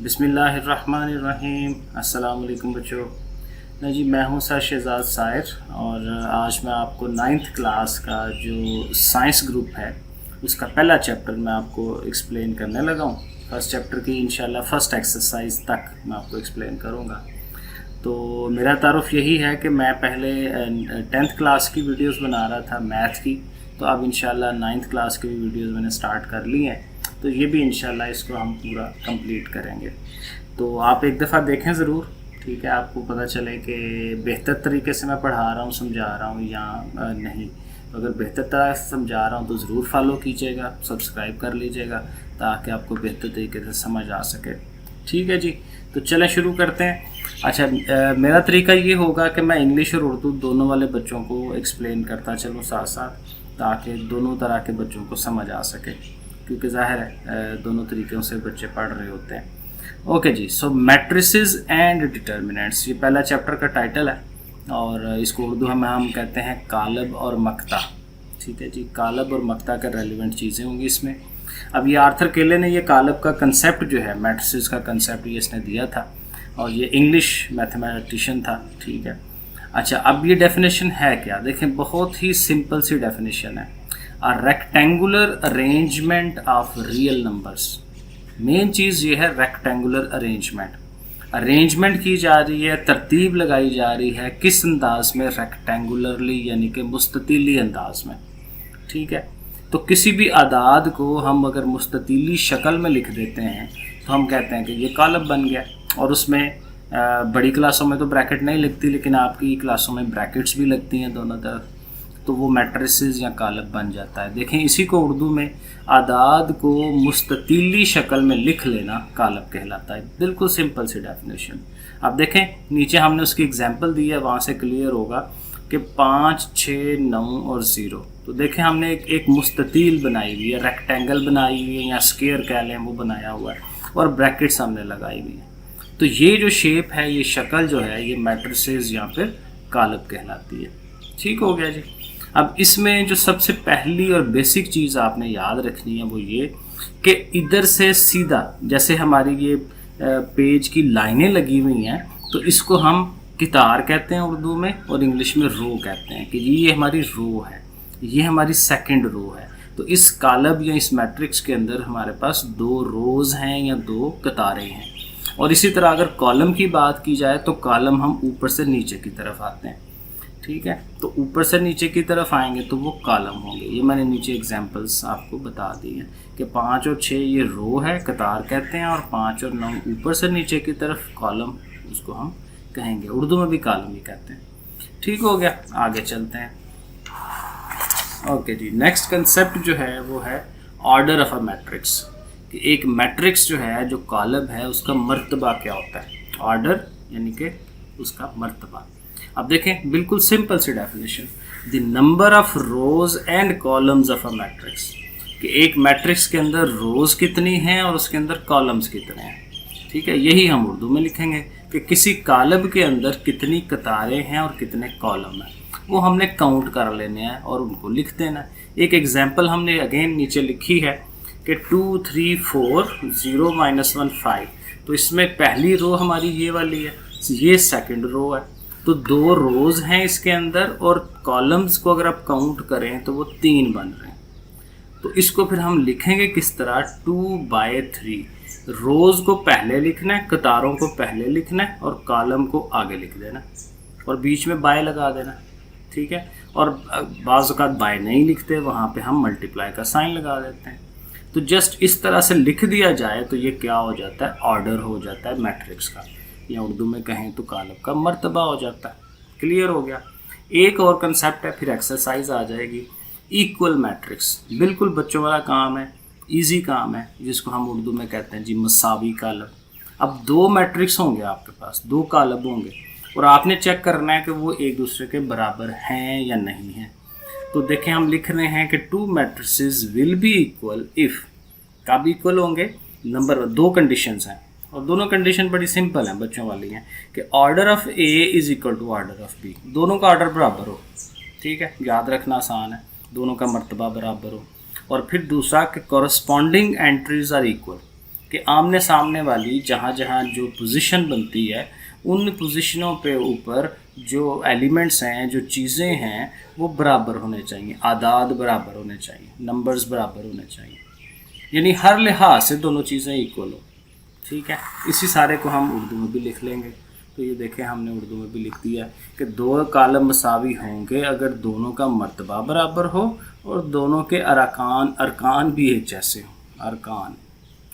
बिस्मिल्लाहिर्रहमानिर्रहीम। अस्सलाम वालेकुम बच्चों। ना जी, मैं हूं सर शहजाद सायर और आज मैं आपको 9th क्लास का जो साइंस ग्रुप है उसका पहला चैप्टर मैं आपको एक्सप्लेन करने लगा हूं। फर्स्ट चैप्टर की इंशाल्लाह फर्स्ट एक्सरसाइज तक मैं आपको एक्सप्लेन करूंगा। तो मेरा तारुफ यही है कि मैं पहले 10th क्लास की वीडियोस बना रहा था मैथ की, तो अब इंशाल्लाह 9th क्लास की भी वीडियोस मैंने स्टार्ट कर ली हैं, तो ये भी इंशाल्लाह इसको हम पूरा कंप्लीट करेंगे। तो आप एक दफ़ा देखें ज़रूर, ठीक है, आपको पता चले कि बेहतर तरीके से मैं पढ़ा रहा हूँ, समझा रहा हूँ या नहीं। तो अगर बेहतर तरह से समझा रहा हूँ तो ज़रूर फॉलो कीजिएगा, सब्सक्राइब कर लीजिएगा ताकि आपको बेहतर तरीके से समझ आ सके। ठीक है जी, तो चलें शुरू करते हैं। अच्छा, मेरा तरीका ये होगा कि मैं इंग्लिश और उर्दू दोनों वाले बच्चों को एक्सप्लेन करता चलूँ साथ साथ, ताकि दोनों तरह के बच्चों को समझ आ सके, क्योंकि ज़ाहिर है दोनों तरीक़ों से बच्चे पढ़ रहे होते हैं। ओके जी, सो मैट्रिसेस एंड डिटर्मिनेंट्स, ये पहला चैप्टर का टाइटल है और इसको उर्दू में हम कहते हैं कालब और मक्ता। ठीक है जी, कालब और मक्ता का रेलिवेंट चीज़ें होंगी इसमें। अब ये आर्थर केले ने ये कालब का कंसेप्ट जो है, मैट्रिसेस का कंसेप्ट, ये इसने दिया था और ये इंग्लिश मैथमेटिशियन था। ठीक है, अच्छा, अब ये डेफिनेशन है क्या, देखें, बहुत ही सिंपल सी डेफिनेशन है। A rectangular arrangement of real numbers। Main चीज़ ये है रेक्टेंगुलर अरेंजमेंट की जा रही है, तरतीब लगाई जा रही है किस अंदाज में, रेक्टेंगुलरली यानी कि मुस्ततीली अंदाज में। ठीक है, तो किसी भी आदाद को हम अगर मुस्ततीली शक्ल में लिख देते हैं तो हम कहते हैं कि ये कालब बन गया। और उसमें बड़ी क्लासों में तो ब्रैकेट नहीं लगती, लेकिन आपकी क्लासों में ब्रैकेट्स भी लगती हैं दोनों तरफ, तो वो मैट्रिसेस या कालब बन जाता है। देखें, इसी को उर्दू में आदाद को मुस्ततीली शक्ल में लिख लेना कालब कहलाता है। बिल्कुल सिंपल सी डेफिनेशन। अब देखें, नीचे हमने उसकी एग्जांपल दी है, वहाँ से क्लियर होगा कि 5, 6, 9 और 0। तो देखें, हमने एक मुस्ततील बनाई हुई है, रेक्टेंगल बनाई हुई है या स्क्वायर कह लें, वो बनाया हुआ है और ब्रैकेट्स हमने लगाई हुई है। तो ये जो शेप है, ये शक्ल जो है, ये मैट्रिसेस या फिर कालब कहलाती है। ठीक हो गया जी। अब इसमें जो सबसे पहली और बेसिक चीज़ आपने याद रखनी है वो ये कि इधर से सीधा, जैसे हमारी ये पेज की लाइनें लगी हुई हैं, तो इसको हम कितार कहते हैं उर्दू में और इंग्लिश में रो कहते हैं कि ये हमारी रो है, ये हमारी सेकंड रो है। तो इस कालब या इस मैट्रिक्स के अंदर हमारे पास 2 रोज़ हैं या 2 कतारें हैं। और इसी तरह अगर कॉलम की बात की जाए तो कॉलम हम ऊपर से नीचे की तरफ आते हैं। ठीक है, तो ऊपर से नीचे की तरफ आएंगे तो वो कॉलम होंगे। ये मैंने नीचे एग्जांपल्स आपको बता दी हैं कि 5 और 6 ये रो है, कतार कहते हैं, और 5 और 9 ऊपर से नीचे की तरफ कॉलम, उसको हम कहेंगे, उर्दू में भी कॉलम ही कहते हैं। ठीक हो गया, आगे चलते हैं। ओके जी, नेक्स्ट कंसेप्ट जो है वो है ऑर्डर ऑफ अ मैट्रिक्स, कि एक मैट्रिक्स जो है, जो कॉलम है, उसका मर्तबा क्या होता है। ऑर्डर यानी कि उसका मर्तबा। अब देखें, बिल्कुल सिंपल सी definition, the number of rows and columns of a matrix, कि एक मैट्रिक्स के अंदर रोज कितनी हैं और उसके अंदर कॉलम्स कितने हैं। ठीक है, यही हम उर्दू में लिखेंगे कि किसी कालब के अंदर कितनी कतारें हैं और कितने कॉलम हैं, वो हमने काउंट कर लेने हैं और उनको लिख देना है। एक एग्जाम्पल हमने अगेन नीचे लिखी है कि 2, 3, 4, 0, -1, 5। तो इसमें पहली रो हमारी ये वाली है, ये सेकंड रो है, तो 2 रोज़ हैं इसके अंदर, और कॉलम्स को अगर आप काउंट करें तो वो 3 बन रहे हैं। तो इसको फिर हम लिखेंगे किस तरह, 2/3। रोज़ को पहले लिखना है, कतारों को पहले लिखना है और कॉलम को आगे लिख देना और बीच में बाय लगा देना। ठीक है, और बाज़ औक़ात बाय नहीं लिखते, वहाँ पे हम मल्टीप्लाई का साइन लगा देते हैं। तो जस्ट इस तरह से लिख दिया जाए तो ये क्या हो जाता है, ऑर्डर हो जाता है मैट्रिक्स का, या उर्दू में कहें तो कालब का मर्तबा हो जाता है। क्लियर हो गया। एक और कंसेप्ट है, फिर एक्सरसाइज आ जाएगी, इक्वल मैट्रिक्स। बिल्कुल बच्चों वाला काम है, इजी काम है, जिसको हम उर्दू में कहते हैं जी मसावी कालब। अब 2 मैट्रिक्स होंगे आपके पास, 2 कालब होंगे, और आपने चेक करना है कि वो एक दूसरे के बराबर हैं या नहीं हैं। तो देखें, हम लिख रहे हैं कि 2 matrices will be equal if. कब इक्वल होंगे, नंबर 2 कंडीशंस हैं, और दोनों कंडीशन बड़ी सिंपल हैं, बच्चों वाली हैं, कि order of A is equal to order of B, दोनों का ऑर्डर बराबर हो। ठीक है, याद रखना आसान है, दोनों का मर्तबा बराबर हो। और फिर दूसरा कि कॉरस्पॉन्डिंग एंट्रीज आर इक्वल, कि आमने सामने वाली जहाँ जहाँ जो पोजीशन बनती है उन पोजीशनों पे ऊपर जो एलिमेंट्स हैं, जो चीज़ें हैं, वो बराबर होने चाहिए, आदाद बराबर होने चाहिए, नंबर्स बराबर होने चाहिए, यानी हर लिहाज से दोनों चीज़ें इक्वल हो। ठीक है, इसी सारे को हम उर्दू में भी लिख लेंगे। तो ये देखें हमने उर्दू में भी लिख दिया कि दो कालम मसावी होंगे अगर दोनों का मर्तबा बराबर हो और दोनों के अरकान भी एक जैसे हों, अरकान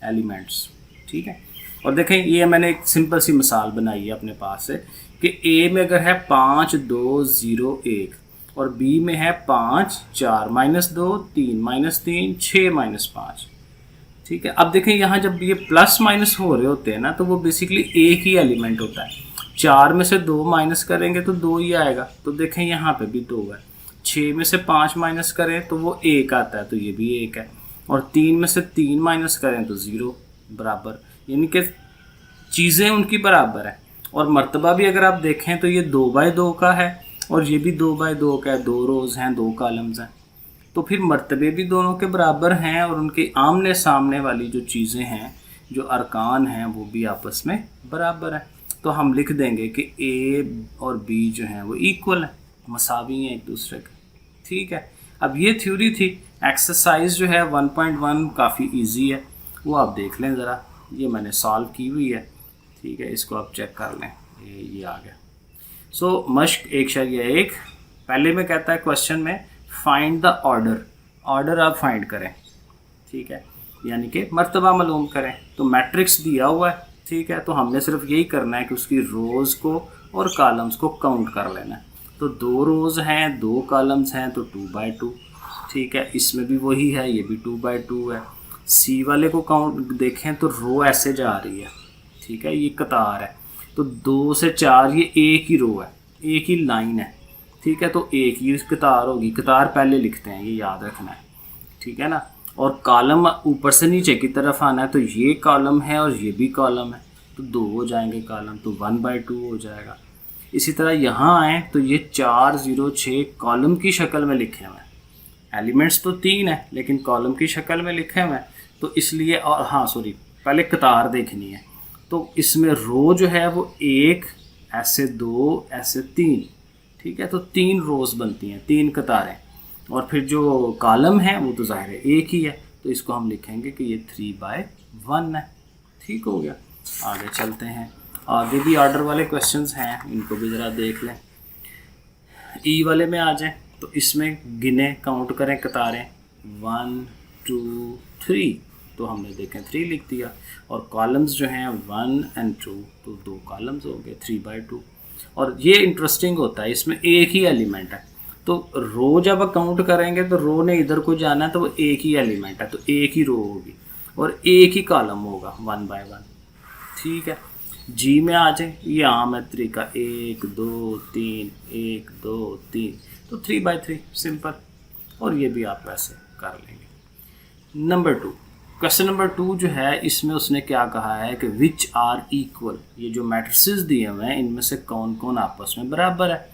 एलिमेंट्स। ठीक है, और देखें ये मैंने एक सिंपल सी मिसाल बनाई है अपने पास से कि ए में अगर है 5 2 0 1 और बी में है 5 4 -2 3 -3 6 -5। ठीक है, अब देखें यहाँ जब ये प्लस माइनस हो रहे होते हैं ना तो वो बेसिकली एक ही एलिमेंट होता है। 4 में से 2 माइनस करेंगे तो 2 ही आएगा, तो देखें यहाँ पे भी 2 है। 6 में से 5 माइनस करें तो वो 1 आता है, तो ये भी 1 है। और 3 में से 3 माइनस करें तो 0 बराबर, यानी कि चीज़ें उनकी बराबर है। और मर्तबा भी अगर आप देखें तो ये 2/2 का है और ये भी 2/2 का है, 2 रोज़ हैं, 2 कॉलम्स हैं, तो फिर मर्तबे भी दोनों के बराबर हैं और उनके आमने सामने वाली जो चीज़ें हैं, जो अरकान हैं, वो भी आपस में बराबर हैं। तो हम लिख देंगे कि ए और बी जो हैं वो इक्वल हैं, मसावी हैं एक दूसरे के। ठीक है, अब ये थ्योरी थी। एक्सरसाइज जो है 1.1 काफ़ी इजी है, वो आप देख लें ज़रा, ये मैंने सॉल्व की हुई है। ठीक है, इसको आप चेक कर लें, ये आ गया। सो मश्क 1/1 पहले में कहता है क्वेश्चन में फाइंड द ऑर्डर आप फाइंड करें। ठीक है, यानी कि मर्तबा मालूम करें। तो मैट्रिक्स दिया हुआ है, ठीक है, तो हमने सिर्फ यही करना है कि उसकी रोज़ को और कॉलम्स को काउंट कर लेना है। तो 2 रोज़ हैं, 2 कॉलम्स हैं, तो 2/2। ठीक है, इसमें भी वही है, ये भी 2/2 है। सी वाले को काउंट देखें तो रो ऐसे जा रही है। ठीक है, ये कतार है, तो 2 से 4 ये एक ही रो है, एक ही लाइन है। ठीक है, तो एक ही कतार होगी, कतार पहले लिखते हैं, ये याद रखना है। ठीक है ना, और कॉलम ऊपर से नीचे की तरफ आना है, तो ये कॉलम है और ये भी कॉलम है, तो 2 हो जाएंगे कॉलम, तो 1/2 हो जाएगा। इसी तरह यहाँ आए तो ये 4 0 6 कॉलम की शक्ल में लिखे हुए हैं। एलिमेंट्स तो 3 है लेकिन कॉलम की शक्ल में लिखे हुए हैं, तो इसलिए, और हाँ सॉरी, पहले कतार देखनी है। तो इसमें रो जो है वो 1 ऐसे 2 ऐसे 3। ठीक है, तो 3 रोज़ बनती हैं, 3 कतारें। और फिर जो कॉलम है वो तो ज़ाहिर है एक ही है, तो इसको हम लिखेंगे कि ये 3/1 है। ठीक हो गया, आगे चलते हैं। आगे भी ऑर्डर वाले क्वेश्चंस हैं, इनको भी ज़रा देख लें। ई वाले में आ जाएं तो इसमें गिने, काउंट करें कतारें, 1 2 3, तो हमने देखें 3 लिख दिया। और कॉलम्स जो हैं 1 और 2, तो 2 कॉलम्स हो गए, 3/2। और ये इंटरेस्टिंग होता है, इसमें एक ही एलिमेंट है, तो रो जब काउंट करेंगे तो रो ने इधर को जाना है, तो वो एक ही एलिमेंट है, तो एक ही रो होगी और एक ही कॉलम होगा 1/1। ठीक है, जी में आ जाए, ये आम है तरीका, 1 2 3 1 2 3, तो 3/3 सिंपल। और ये भी आप वैसे कर लेंगे। नंबर 2, क्वेश्चन नंबर 2 जो है, इसमें उसने क्या कहा है कि विच आर इक्वल, ये जो मैट्रिसेस दिए हुए हैं इनमें से कौन कौन आपस में बराबर है।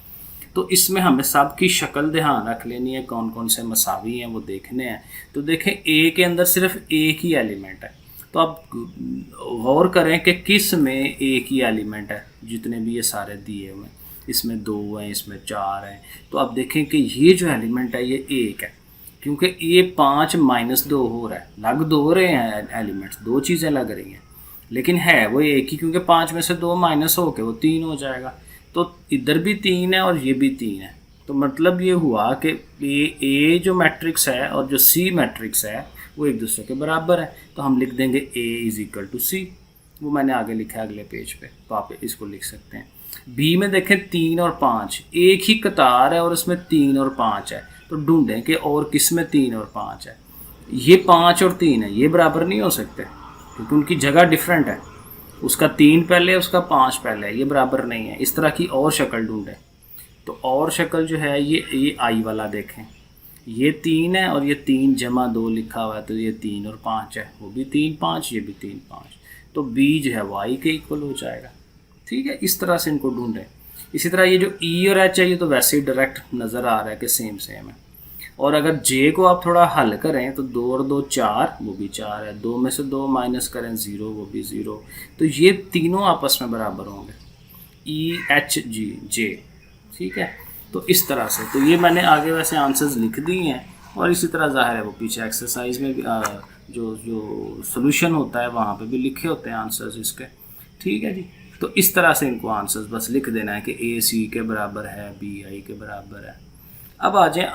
तो इसमें हमें सब की शक्ल ध्यान रख लेनी है, कौन कौन से मसावी हैं वो देखने हैं। तो देखें ए के अंदर सिर्फ एक ही एलिमेंट है, तो आप गौर करें कि किस में एक ही एलिमेंट है। जितने भी ये सारे दिए हुए हैं, इसमें 2 हैं, इसमें 4 हैं, तो आप देखें कि ये जो एलिमेंट है ये 1 है, क्योंकि ये 5 -2 हो रहा है। लग 2 रहे हैं एलिमेंट्स, 2 चीज़ें लग रही हैं, लेकिन है वो एक ही, क्योंकि 5 में से 2 माइनस हो के वो 3 हो जाएगा। तो इधर भी 3 है और ये भी 3 है, तो मतलब ये हुआ कि ए जो मैट्रिक्स है और जो सी मैट्रिक्स है वो एक दूसरे के बराबर है। तो हम लिख देंगे A = C, वो मैंने आगे लिखा है अगले पेज पे, तो आप इसको लिख सकते हैं। बी में देखें 3 और 5, एक ही कतार है और उसमें 3 और 5 है, तो ढूंढें कि और किस में 3 और 5 है। ये 5 और 3 है, ये बराबर नहीं हो सकते क्योंकि उनकी जगह डिफरेंट है, उसका 3 पहले है, उसका 5 पहले है, ये बराबर नहीं है। इस तरह की और शक्ल ढूंढें, तो और शक्ल जो है ये आई वाला देखें, ये 3 है और ये 3 + 2 लिखा हुआ है, तो ये 3 और 5 है, वो भी 3 5, ये भी 3 5, तो बी जो है वाई के इक्वल हो जाएगा। ठीक है, इस तरह से इनको ढूंढें। इसी तरह ये जो ई और एच है, ये तो वैसे ही डायरेक्ट नज़र आ रहा है कि सेम है। और अगर जे को आप थोड़ा हल करें तो 2 और 2 4, वो भी 4 है। 2 में से 2 माइनस करें 0, वो भी 0। तो ये तीनों आपस में बराबर होंगे, ई एच जी जे, ठीक है। तो इस तरह से, तो ये मैंने आगे वैसे आंसर्स लिख दिए हैं, और इसी तरह ज़ाहिर है वो पीछे एक्सरसाइज में भी जो जो सोल्यूशन होता है वहाँ पे भी लिखे होते हैं आंसर्स इसके, ठीक है जी। तो इस तरह से इनको आंसर्स बस लिख देना है कि ए सी के बराबर है, बी आई के बराबर है। अब आ जाए